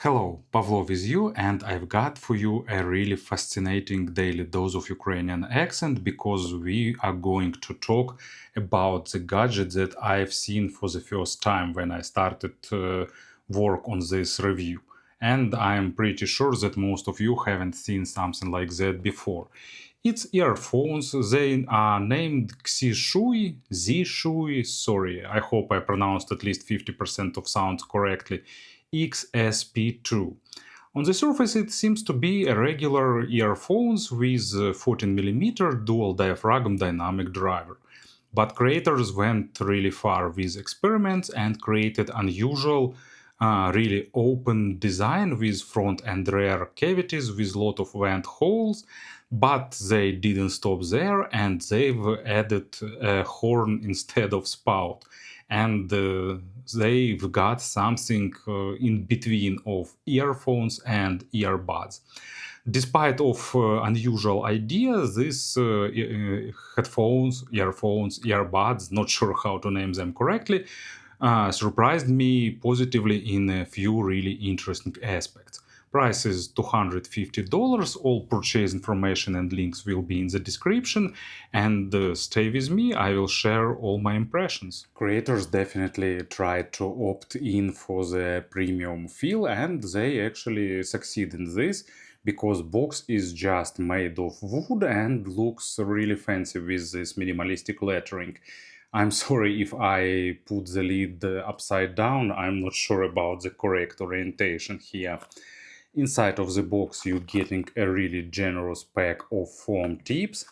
Hello, Pavlo with you, and I've got for you a really fascinating daily dose of Ukrainian accent because we are going to talk about the gadget that I've seen for the first time when I started work on this review. And I'm pretty sure that most of you haven't seen something like that before. It's earphones. They are named Xishui, sorry, I hope I pronounced at least 50% of sounds correctly, XSP2. On the surface, it seems to be a regular earphones with 14mm dual diaphragm dynamic driver. But creators went really far with experiments and created unusual, really open design with front and rear cavities with lot of vent holes. But they didn't stop there, and they've added a horn instead of spout. And they've got something in between of earphones and earbuds. Despite of unusual ideas, these headphones, earphones, earbuds, not sure how to name them correctly, surprised me positively in a few really interesting aspects. Price is $250. All purchase information and links will be in the description. And stay with me, I will share all my impressions. Creators definitely tried to opt in for the premium feel, and they actually succeed in this because box is just made of wood and looks really fancy with this minimalistic lettering. I'm sorry if I put the lid upside down, I'm not sure about the correct orientation here. Inside of the box you're getting a really generous pack of foam tips,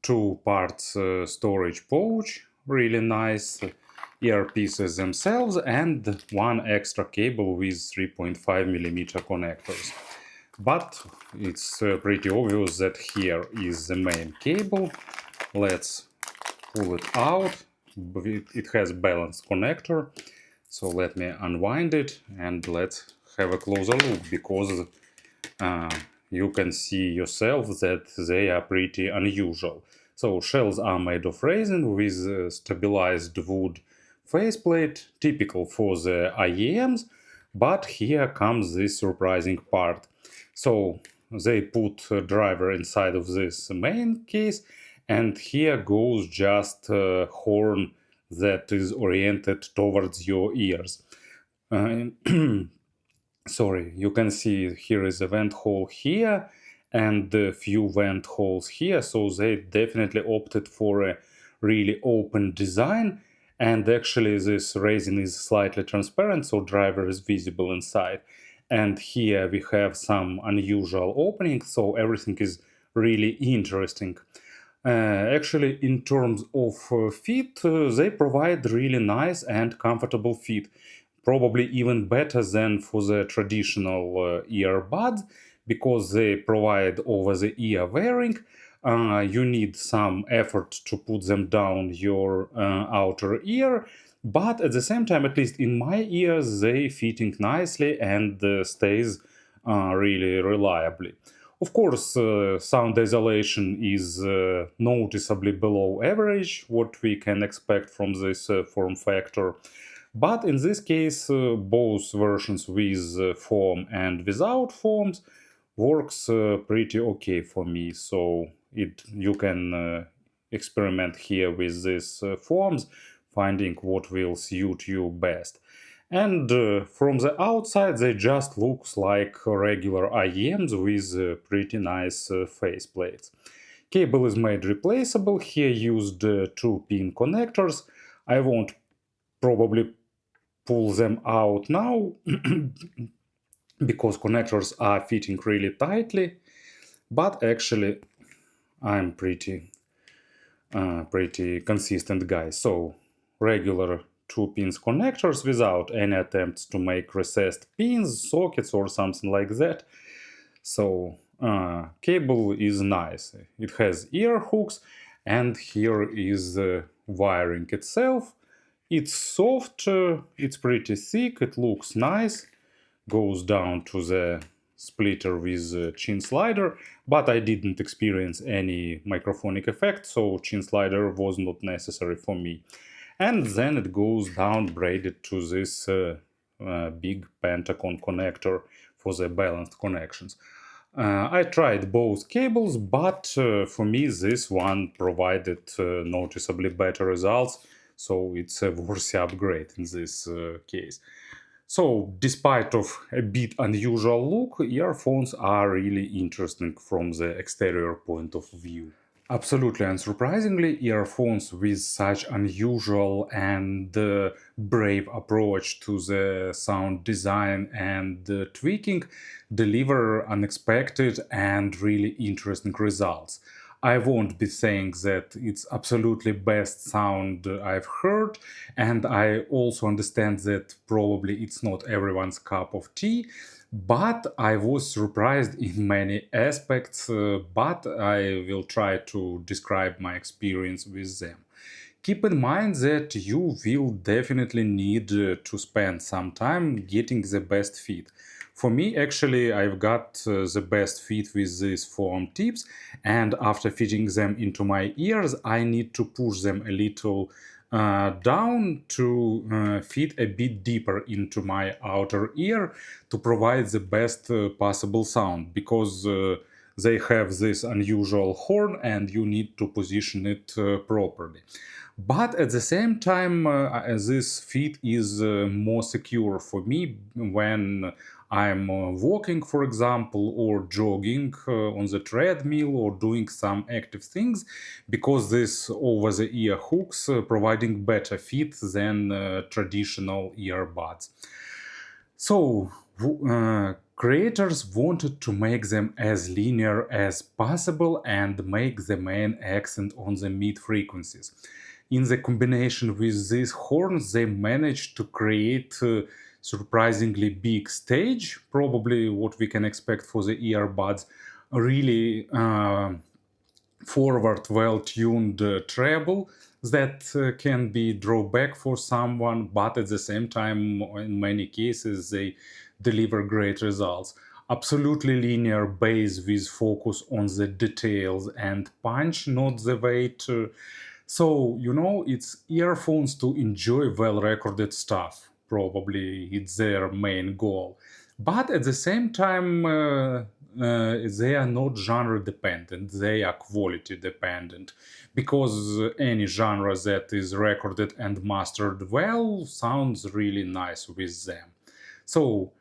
two parts storage pouch, really nice earpieces themselves, and one extra cable with 3.5mm connectors. But it's pretty obvious that here is the main cable. Let's pull it out. It has balanced connector, so let me unwind it and let's have a closer look, because you can see yourself that they are pretty unusual. So shells are made of resin with stabilized wood faceplate, typical for the IEMs, but here comes this surprising part. So they put a driver inside of this main case, and here goes just a horn that is oriented towards your ears. Uh, Sorry, you can see here is a vent hole here and a few vent holes here, so they definitely opted for a really open design. And actually this resin is slightly transparent, so driver is visible inside. And here we have some unusual openings, so everything is really interesting. Actually, in terms of fit, they provide really nice and comfortable fit, probably even better than for the traditional earbuds, because they provide over-the-ear wearing. You need some effort to put them down your outer ear, but at the same time, at least in my ears, they fitting nicely and stays really reliably. Of course, sound isolation is noticeably below average, what we can expect from this form factor. But in this case, both versions with foam and without foams works pretty okay for me. So you can experiment here with these forms, finding what will suit you best. And from the outside, they just looks like regular IEMs with pretty nice faceplates. Cable is made replaceable. Here used two pin connectors. I won't probably pull them out now because connectors are fitting really tightly, but actually I'm pretty consistent guy. So regular two pins connectors without any attempts to make recessed pins, sockets or something like that. So cable is nice. It has ear hooks, and here is the wiring itself. It's soft, it's pretty thick, it looks nice, goes down to the splitter with chin slider, but I didn't experience any microphonic effect, so chin slider was not necessary for me. And then it goes down braided to this big pentagon connector for the balanced connections. I tried both cables, but for me this one provided noticeably better results, so it's a worthy upgrade in this case. So, despite of a bit unusual look, earphones are really interesting from the exterior point of view. Absolutely, unsurprisingly, earphones with such unusual and brave approach to the sound design and tweaking deliver unexpected and really interesting results. I won't be saying that it's absolutely best sound I've heard, and I also understand that probably it's not everyone's cup of tea, but I was surprised in many aspects, but I will try to describe my experience with them. Keep in mind that you will definitely need to spend some time getting the best fit. For me, actually, I've got the best fit with these foam tips, and after fitting them into my ears, I need to push them a little down to fit a bit deeper into my outer ear to provide the best possible sound, because they have this unusual horn and you need to position it properly. But at the same time, this fit is more secure for me when I'm walking, for example, or jogging on the treadmill or doing some active things, because this over-the-ear hooks providing better fit than traditional earbuds. So, creators wanted to make them as linear as possible and make the main accent on the mid frequencies. In the combination with these horns, they managed to create a surprisingly big stage, probably what we can expect for the earbuds, really forward, well-tuned treble that can be drawback for someone, but at the same time, in many cases, they deliver great results. Absolutely linear bass with focus on the details and punch, not the weight. So, it's earphones to enjoy well-recorded stuff. Probably it's their main goal. But at the same time, they are not genre dependent, they are quality dependent, because any genre that is recorded and mastered well sounds really nice with them. So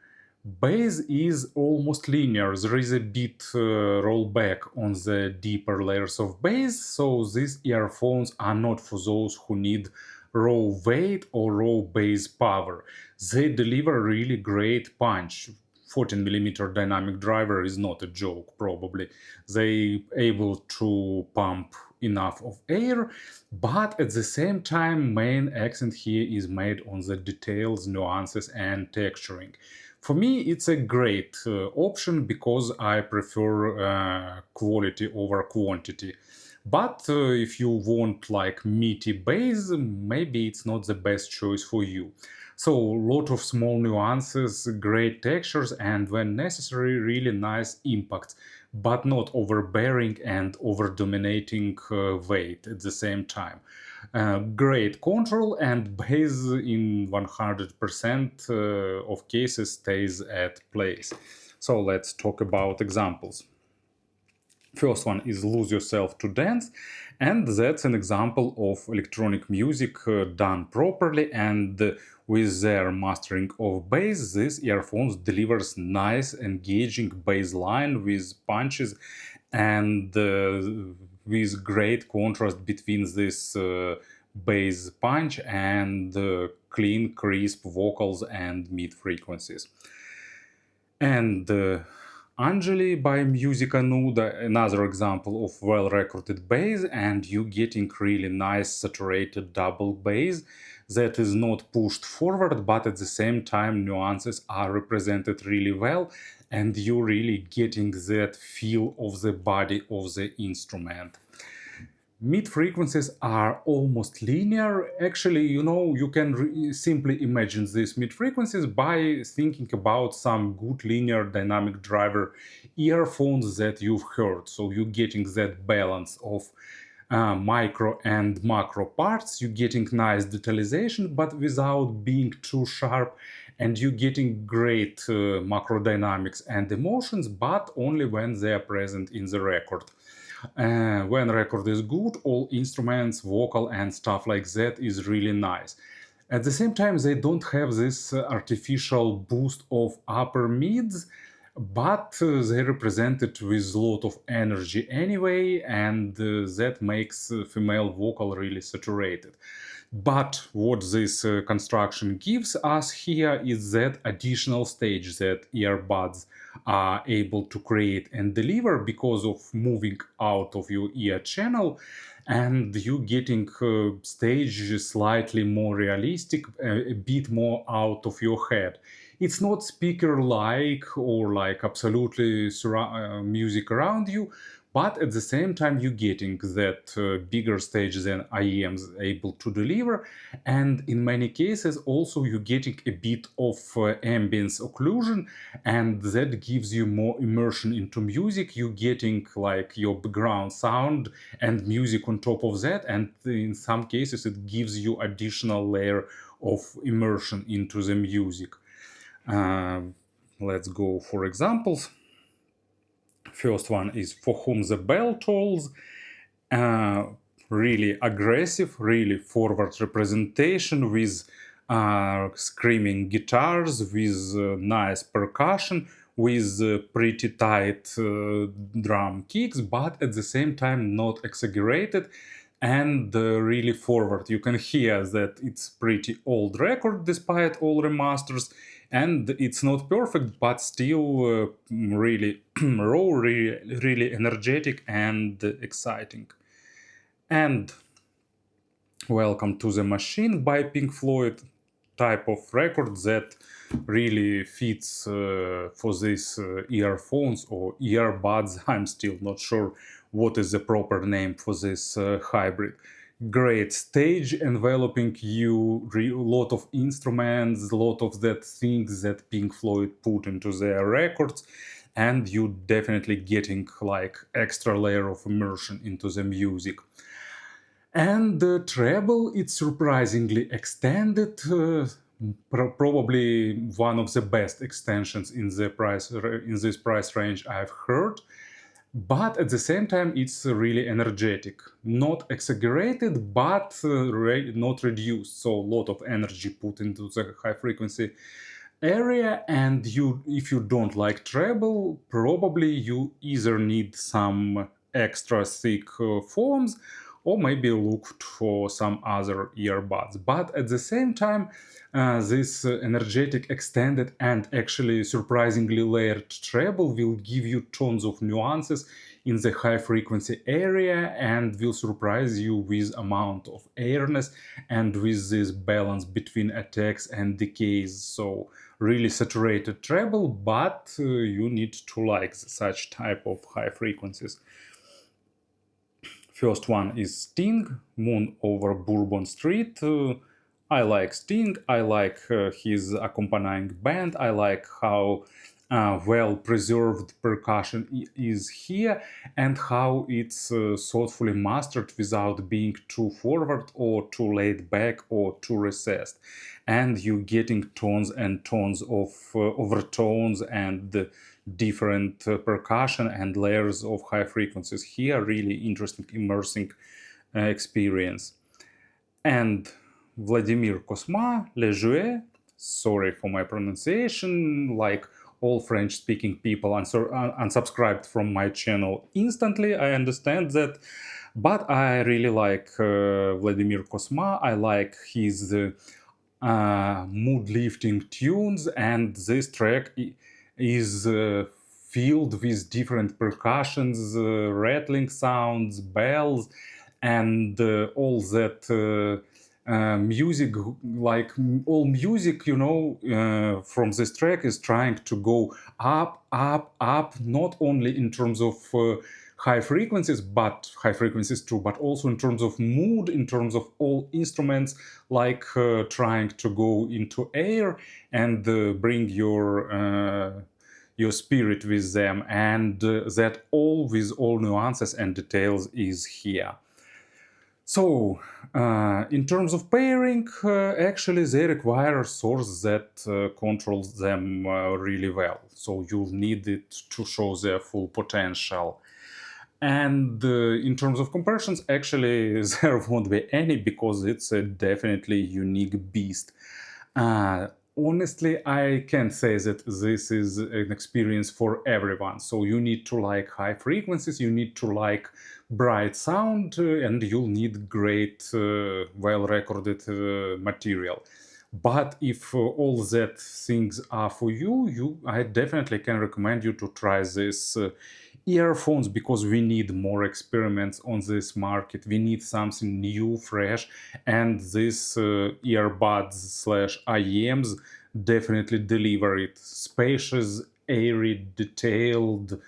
bass is almost linear. There is a bit rollback on the deeper layers of bass, so these earphones are not for those who need raw weight or raw bass power. They deliver really great punch. 14 mm dynamic driver is not a joke, probably. They able to pump enough of air, but at the same time, main accent here is made on the details, nuances, and texturing. For me, it's a great option because I prefer quality over quantity. But if you want like meaty bass, maybe it's not the best choice for you. So, a lot of small nuances, great textures, and when necessary, really nice impact, but not overbearing and over dominating weight at the same time. Great control, and bass in 100% of cases stays at place. So let's talk about examples. First one is Lose Yourself to Dance, and that's an example of electronic music done properly, and with their mastering of bass, this earphones delivers nice engaging bass line with punches and with great contrast between this bass punch and clean crisp vocals and mid frequencies. And Angeli by Musica Nuda, another example of well-recorded bass, and you getting really nice saturated double bass that is not pushed forward, but at the same time nuances are represented really well, and you really getting that feel of the body of the instrument. Mid frequencies are almost linear. Actually, you can simply imagine these mid frequencies by thinking about some good linear dynamic driver earphones that you've heard. So you're getting that balance of micro and macro parts, you're getting nice detalization, but without being too sharp and you're getting great macro dynamics and emotions, but only when they are present in the record. When record is good, all instruments, vocal and stuff like that is really nice. At the same time, they don't have this artificial boost of upper mids, but they represent it with a lot of energy anyway, and that makes female vocal really saturated. But what this construction gives us here is that additional stage that earbuds are able to create and deliver because of moving out of your ear channel, and you getting stage slightly more realistic, a bit more out of your head. It's not speaker like or like absolutely music around you, but at the same time you're getting that bigger stage than IEMs able to deliver, and in many cases also you're getting a bit of ambience occlusion, and that gives you more immersion into music. You're getting like your background sound and music on top of that, and in some cases it gives you additional layer of immersion into the music. Let's go for examples. First one is For Whom the Bell Tolls. Really aggressive, really forward representation with screaming guitars, with nice percussion, with pretty tight drum kicks, but at the same time not exaggerated and really forward. You can hear that it's pretty old record despite all remasters, and it's not perfect, but still really raw, really energetic and exciting. And Welcome to the Machine by Pink Floyd, type of record that really fits for these earphones or earbuds. I'm still not sure what is the proper name for this hybrid. Great stage enveloping you, a lot of instruments, a lot of that things that Pink Floyd put into their records, and you definitely getting like extra layer of immersion into the music. And the treble, it's surprisingly extended, probably one of the best extensions in the in this price range I've heard. But at the same time, it's really energetic, not exaggerated, but not reduced. So a lot of energy put into the high frequency area, and if you don't like treble, probably you either need some extra thick foams or maybe looked for some other earbuds. But at the same time, this energetic, extended, and actually surprisingly layered treble will give you tons of nuances in the high frequency area and will surprise you with amount of airness and with this balance between attacks and decays. So really saturated treble, but you need to like such type of high frequencies. First one is Sting, Moon over Bourbon Street. I like Sting, I like his accompanying band, I like how well preserved percussion is here and how it's thoughtfully mastered without being too forward or too laid back or too recessed. And you're getting tones and tones of overtones and different percussion and layers of high frequencies here. Really interesting, immersing experience. And Vladimir Cosma, Le Jouet, sorry for my pronunciation, like all French-speaking people unsubscribed from my channel instantly, I understand that. But I really like Vladimir Cosma. I like his mood-lifting tunes, and this track is filled with different percussions, rattling sounds, bells, and all that music. Like all music, from this track is trying to go up, up, up, not only in terms of high frequencies too, but also in terms of mood, in terms of all instruments, like trying to go into air and bring your spirit with them, and that all with all nuances and details is here. So, in terms of pairing, actually they require a source that controls them really well. So you'll need it to show their full potential. And in terms of comparisons, actually there won't be any because it's a definitely unique beast. Uh, Honestly, I can't say that this is an experience for everyone. So you need to like high frequencies, you need to like bright sound, and you'll need great, well-recorded material. But if all that things are for you, I definitely can recommend you to try this earphones because we need more experiments on this market. We need something new, fresh, and this earbuds slash IEMs definitely deliver it. Spacious, airy, detailed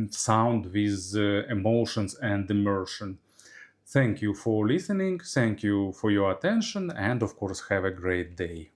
sound with emotions and immersion. Thank you for listening. Thank you for your attention, and of course, have a great day.